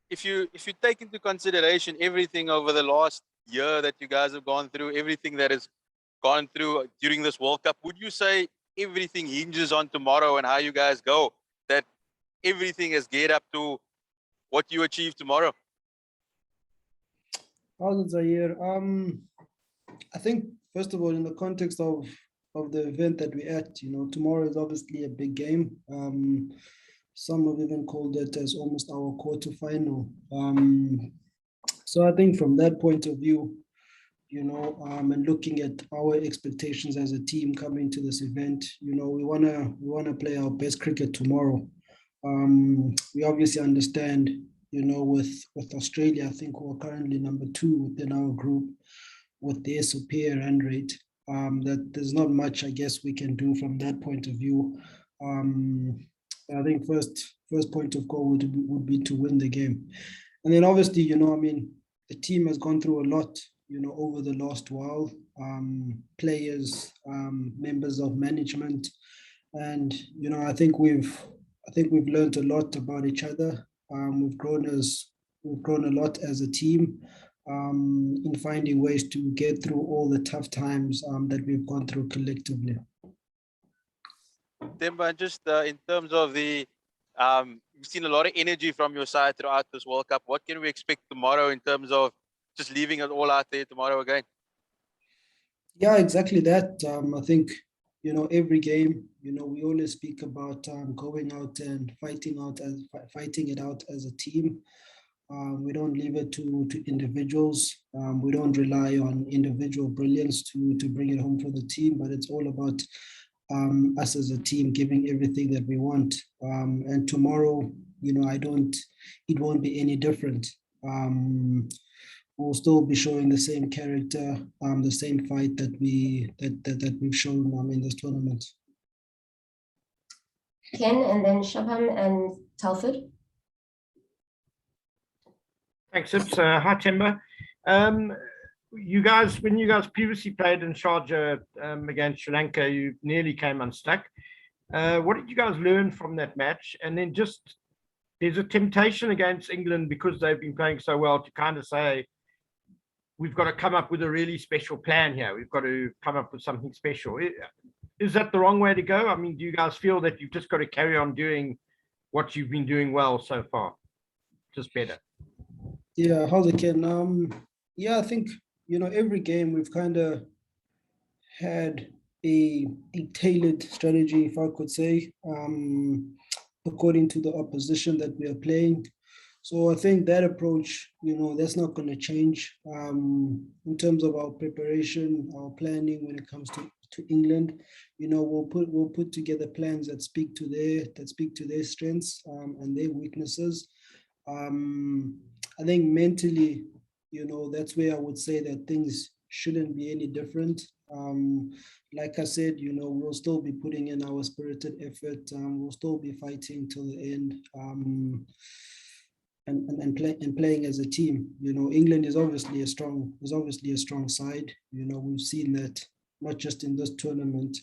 if you take into consideration everything over the last year that you guys have gone through, everything that has gone through during this World Cup, would you say everything hinges on tomorrow and how you guys go? That everything is geared up to what you achieve tomorrow? Thousands a year. I think first of all, in the context of the event that we're at, tomorrow is obviously a big game. Some have even called it as almost our quarterfinal. So I think from that point of view, and looking at our expectations as a team coming to this event, we wanna play our best cricket tomorrow. We obviously understand, with Australia, I think we're currently number 2 within our group with their superior run rate. That there's not much, I guess, we can do from that point of view. I think first point of call would be to win the game. And then obviously, the team has gone through a lot, over the last while. Players, members of management, and I think we've learned a lot about each other. We've grown a lot as a team, in finding ways to get through all the tough times that we've gone through collectively. Temba, just in terms of the, we've seen a lot of energy from your side throughout this World Cup. What can we expect tomorrow in terms of just leaving it all out there tomorrow again? Yeah, exactly that. I think, every game, we always speak about going out and fighting it out as a team. We don't leave it to individuals. We don't rely on individual brilliance to bring it home for the team, but it's all about us as a team giving everything that we want. And tomorrow, it won't be any different. We'll still be showing the same character, the same fight that we've shown in this tournament. Ken, and then Shabham and Telford. Thanks, Sips. Hi, Temba. When you guys previously played in Sharjah against Sri Lanka, you nearly came unstuck. What did you guys learn from that match? And then just, there's a temptation against England because they've been playing so well to kind of say, we've got to come up with a really special plan here. We've got to come up with something special. Is that the wrong way to go? I mean, do you guys feel that you've just got to carry on doing what you've been doing well so far, just better? Yeah, how's it, Ken? Yeah, I think, every game we've kind of had a tailored strategy, if I could say, according to the opposition that we are playing. So I think that approach, that's not going to change. In terms of our preparation, our planning when it comes to England, we'll put together plans that speak to their strengths and their weaknesses. I think mentally, that's where I would say that things shouldn't be any different. Like I said, we'll still be putting in our spirited effort. We'll still be fighting till the end. And playing as a team. England is obviously a strong side. We've seen that not just in this tournament,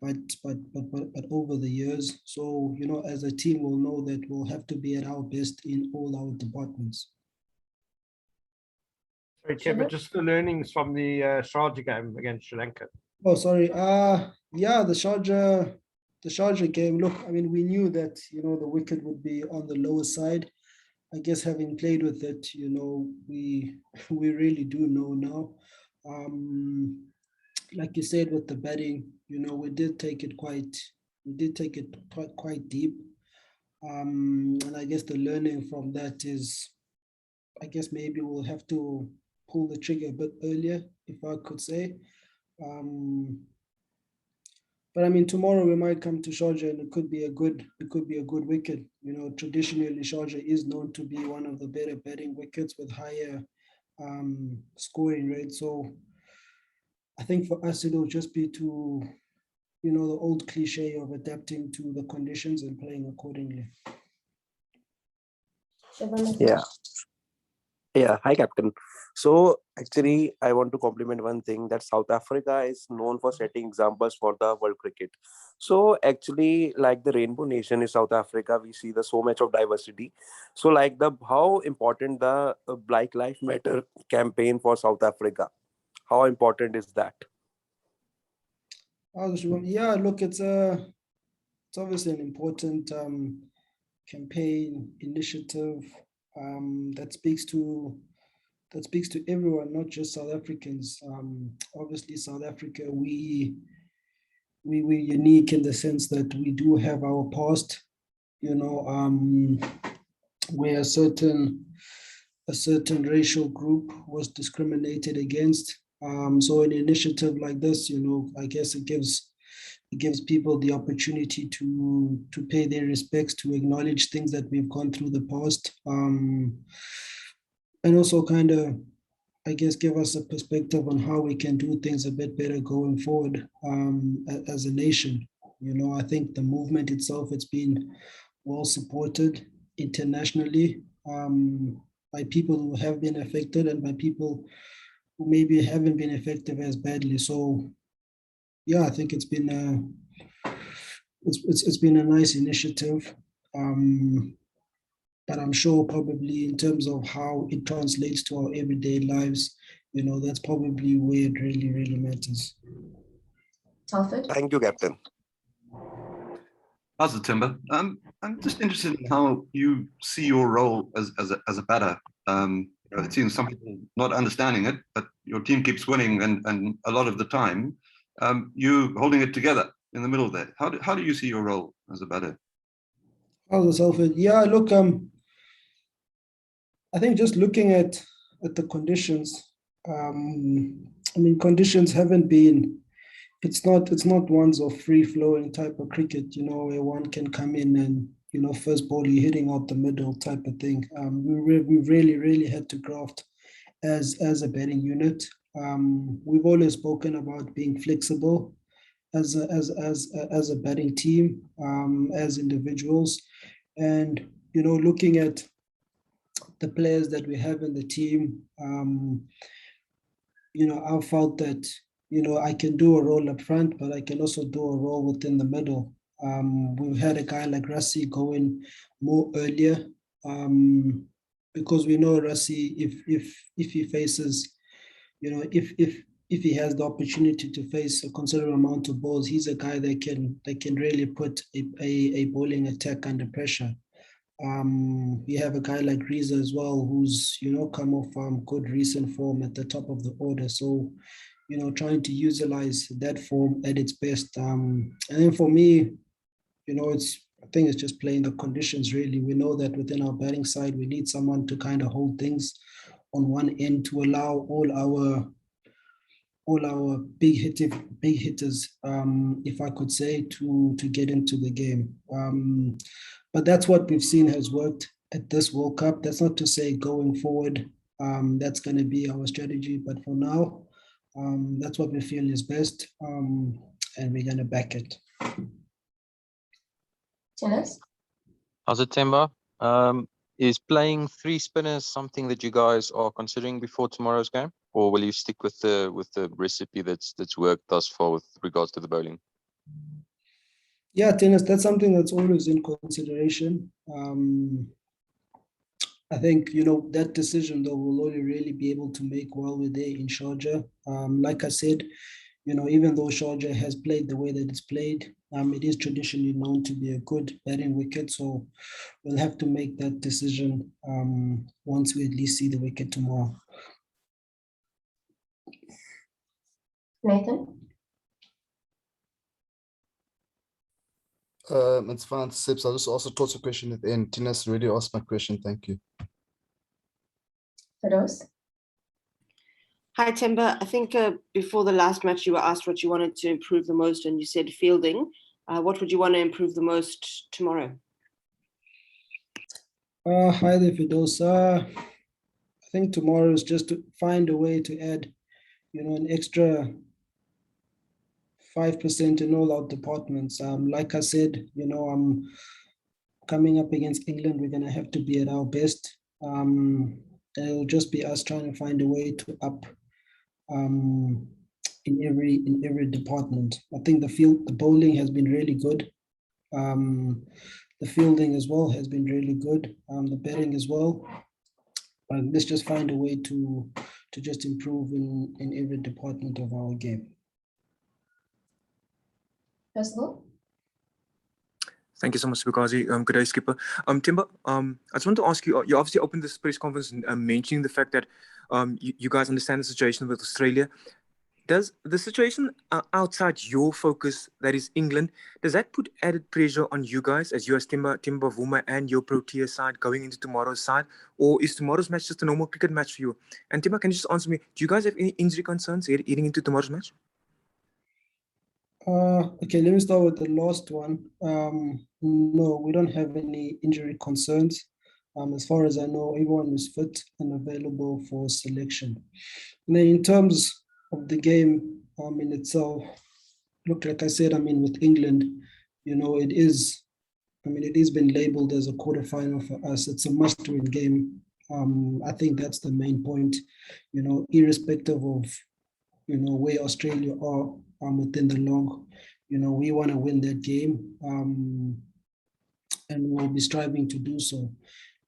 but over the years. So as a team, we'll know that we'll have to be at our best in all our departments. Okay, but just the learnings from the Sharjah game against Sri Lanka. Oh, sorry. Yeah, the Sharjah game, look, we knew that, the wicket would be on the lower side. I guess having played with it, we really do know now. Like you said, with the batting, we did take it quite deep. And I guess the learning from that is, I guess maybe we'll have to pull the trigger a bit earlier, if I could say. But tomorrow we might come to Sharjah and it could be a good wicket. Traditionally Sharjah is known to be one of the better batting wickets with higher scoring rates. So I think for us it'll just be to, the old cliche of adapting to the conditions and playing accordingly. Yeah. Hi, Captain. So actually, I want to compliment one thing, that South Africa is known for setting examples for the world cricket. So actually, like the Rainbow Nation is South Africa, we see the so much of diversity. So like the how important the Black Lives Matter campaign for South Africa. How important is that? Yeah, look, it's obviously an important campaign initiative that speaks to everyone, not just South Africans. Obviously, South Africa, we're unique in the sense that we do have our past, you know, where a certain racial group was discriminated against. So an initiative like this, you know, I guess it gives people the opportunity to pay their respects, to acknowledge things that we've gone through the past, and also kind of, I guess, give us a perspective on how we can do things a bit better going forward as a nation. You know, I think the movement itself, it's been well supported internationally by people who have been affected and by people who maybe haven't been affected as badly. So yeah, I think it's been a nice initiative. But I'm sure probably in terms of how it translates to our everyday lives, you know, that's probably where it really, really matters. Telford? Thank you, Captain. How's it, Temba? I'm just interested in how you see your role as a batter. It seems some people not understanding it, but your team keeps winning, and a lot of the time, you holding it together in the middle there. How do you see your role as a batter? How's Telford? Yeah, look, I think just looking at the conditions, I mean, conditions haven't been. It's not ones of free flowing type of cricket, you know, where one can come in and, you know, first ball you're hitting out the middle type of thing. We've really had to graft as a batting unit. We've always spoken about being flexible as a batting team, as individuals, and you know, looking at the players that we have in the team, you know, I felt that, you know, I can do a role up front, but I can also do a role within the middle. We've had a guy like Rassi go in more earlier, because we know Rassi, if he faces, you know, if he has the opportunity to face a considerable amount of balls, he's a guy that can really put a bowling attack under pressure. We have a guy like Riza as well, who's, you know, come off good recent form at the top of the order. So, you know, trying to utilize that form at its best. And then for me, you know, I think it's just playing the conditions really. We know that within our batting side, we need someone to kind of hold things on one end to allow all our big hitters, if I could say, to get into the game. But that's what we've seen has worked at this World Cup. That's not to say going forward, that's going to be our strategy. But for now, that's what we feel is best, and we're going to back it. Tennis? How's it, Temba? Is playing three spinners something that you guys are considering before tomorrow's game, or will you stick with the recipe that's worked thus far with regards to the bowling? Yeah, tennis, that's something that's always in consideration. I think, you know, that decision though we'll only really be able to make while we're there in Sharjah. Like I said, you know, even though Sharjah has played the way that it's played, it is traditionally known to be a good batting wicket. So we'll have to make that decision once we at least see the wicket tomorrow. Nathan? It's fine, Sips. I'll just also toss a question at the end. Tina's already asked my question. Thank you. Firdous? Hi, Temba. I think before the last match, you were asked what you wanted to improve the most, and you said fielding. What would you want to improve the most tomorrow? Hi there, Firdous. I think tomorrow is just to find a way to add, you know, an extra 5% in all our departments. Like I said, you know, I'm coming up against England. We're going to have to be at our best. It'll just be us trying to find a way to up in every department. I think the bowling has been really good. The fielding as well has been really good. The batting as well. But let's just find a way to just improve in every department of our game. Percival? Thank you so much, Bukazi. Good day, Skipper. Temba, I just want to ask you, you obviously opened this press conference mentioning the fact that you guys understand the situation with Australia. Does the situation outside your focus, that is England, does that put added pressure on you guys as you as Temba Bavuma and your Protea side going into tomorrow's side? Or is tomorrow's match just a normal cricket match for you? And Temba, can you just answer me, do you guys have any injury concerns heading into tomorrow's match? Okay, let me start with the last one. No, we don't have any injury concerns. As far as I know, everyone is fit and available for selection. And then in terms of the game in itself, look, like I said, with England, it is been labeled as a quarterfinal for us. It's a must-win game. I think that's the main point, irrespective of, where Australia are within the log, we want to win that game, and we'll be striving to do so.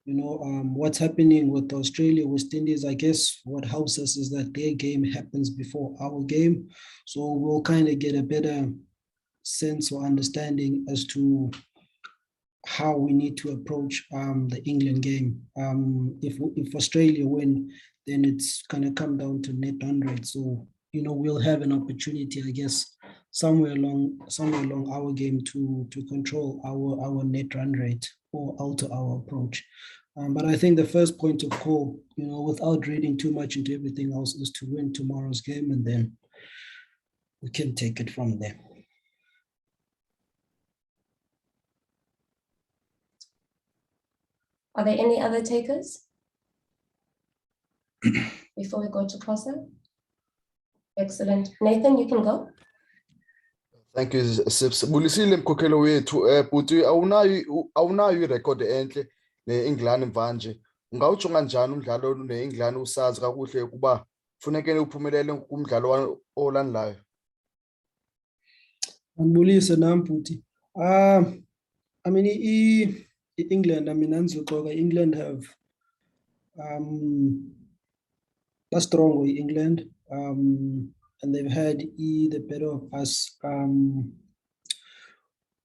What's happening with Australia, West Indies, I guess what helps us is that their game happens before our game. So we'll kind of get a better sense or understanding as to how we need to approach the England game. If Australia win, then it's going to come down to net run rate. So, we'll have an opportunity, I guess, somewhere along our game to control our net run rate or alter our approach. But I think the first point of call, without reading too much into everything else, is to win tomorrow's game, and then we can take it from there. Are there any other takers before we go to crosser? Excellent. Nathan, you can go. Thank you, Sips. Bulisile mkhokhelo wethu bhuti awunayo irekhodi enhle neEngland mvanje. Ungawutsho kanjani umdlalo neEngland usazi kakuhle ukuba kufuneke uphumelele kumdlalo olandelayo? Angibulise nami bhuti. England, England have strong with England, and they've had the better of us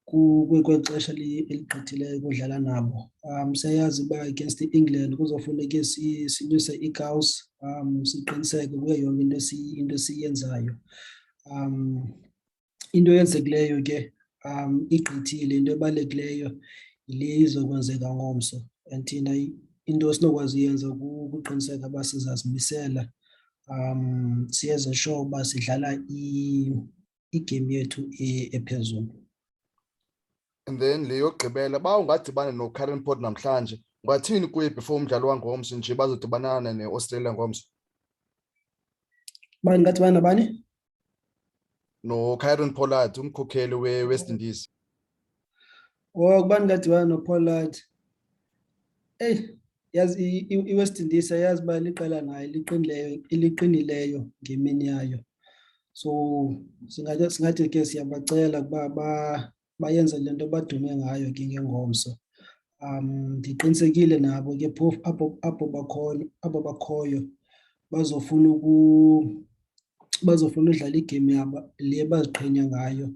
kwexesha eligqithileyo ukudlala nabo. Siyayazi uba against England kuzofuneka sinyuse igaws, siqiniseke kuyo yonke into esiyenzayo. Into eyenzekileyo ke igqithile, into ebalulekileyo yile izokwenzeka ngomso, and thina into esinokwazi uyenza ukuqiniseka uba sizazimisela, siyenze sure uba sidlala igame yethu ephezulu. And then leyo gqibela ba ungadibana noKaren Port namhlanje, ungathini kuye before umdlalo wangomso nje bazodibanana neAustralia ngomso? Bani ngadibana bani? NoKaren Pollard, umkhokheli weWest Indies. Kubani ngadibana noPollard? Yazi iWest Indies ayazi uba liqela nayo eliqinileyo ngemini yayo. So singathi ke siyabacela ukuba bayenze le nto badume ngayo ke ngengomso. Ndiqinisekile nabo ke phofu apho bakhoyo bazofuna udlala igame yabo le baziqhenya ngayo.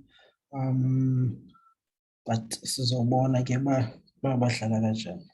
But sizobona ke ba badlala kanjani.